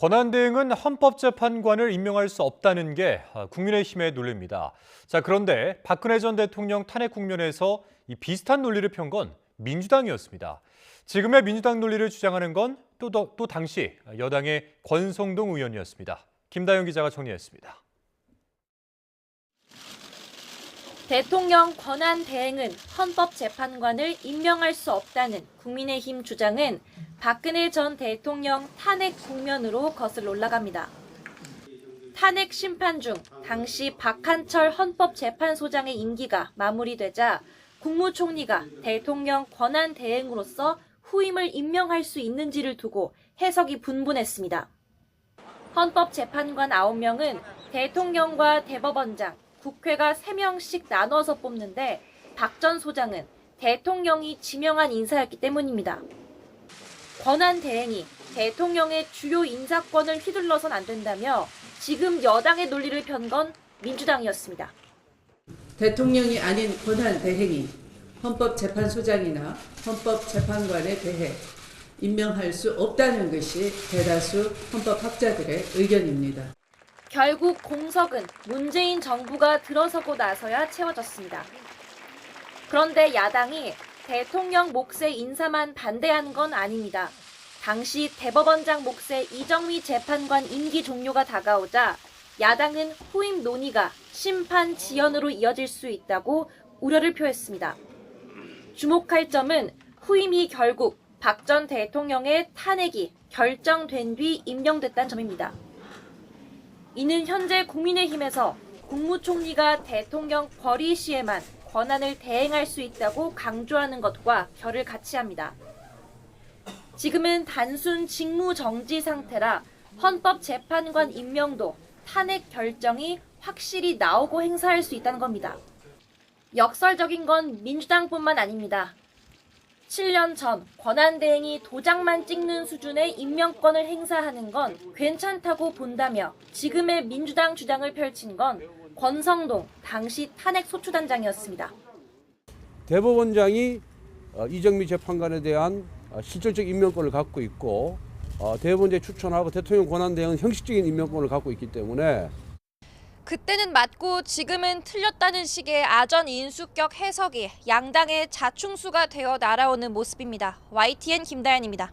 권한대행은 헌법재판관을 임명할 수 없다는 게 국민의힘의 논리입니다. 그런데 박근혜 전 대통령 탄핵 국면에서 이 비슷한 논리를 편 건 민주당이었습니다. 지금의 민주당 논리를 주장하는 건 또 당시 여당의 권성동 의원이었습니다. 김다영 기자가 정리했습니다. 대통령 권한대행은 헌법재판관을 임명할 수 없다는 국민의힘 주장은 박근혜 전 대통령 탄핵 국면으로 거슬러 올라갑니다. 탄핵 심판 중 당시 박한철 헌법재판소장의 임기가 마무리되자 국무총리가 대통령 권한대행으로서 후임을 임명할 수 있는지를 두고 해석이 분분했습니다. 헌법재판관 9명은 대통령과 대법원장, 국회가 3명씩 나눠서 뽑는데 박 전 소장은 대통령이 지명한 인사였기 때문입니다. 권한대행이 대통령의 주요 인사권을 휘둘러선 안 된다며 지금 여당의 논리를 편 건 민주당이었습니다. 대통령이 아닌 권한대행이 헌법재판소장이나 헌법재판관에 대해 임명할 수 없다는 것이 대다수 헌법학자들의 의견입니다. 결국 공석은 문재인 정부가 들어서고 나서야 채워졌습니다. 그런데 야당이 대통령 몫의 인사만 반대한 건 아닙니다. 당시 대법원장 몫의 이정미 재판관 임기 종료가 다가오자 야당은 후임 논의가 심판 지연으로 이어질 수 있다고 우려를 표했습니다. 주목할 점은 후임이 결국 박 전 대통령의 탄핵이 결정된 뒤 임명됐다는 점입니다. 이는 현재 국민의힘에서 국무총리가 대통령 벌의 시에만 권한을 대행할 수 있다고 강조하는 것과 결을 같이 합니다. 지금은 단순 직무정지 상태라 헌법재판관 임명도 탄핵 결정이 확실히 나오고 행사할 수 있다는 겁니다. 역설적인 건 민주당뿐만 아닙니다. 7년 전 권한대행이 도장만 찍는 수준의 임명권을 행사하는 건 괜찮다고 본다며 지금의 민주당 주장을 펼친 건 권성동 당시 탄핵 소추단장이었습니다. 대법원장이 이정미 재판관에 대한 실질적 임명권을 갖고 있고 대법원장이 추천하고 대통령 권한대행은 형식적인 임명권을 갖고 있기 때문에 그때는 맞고 지금은 틀렸다는 식의 아전인수격 해석이 양당의 자충수가 되어 날아오는 모습입니다. YTN 김다연입니다.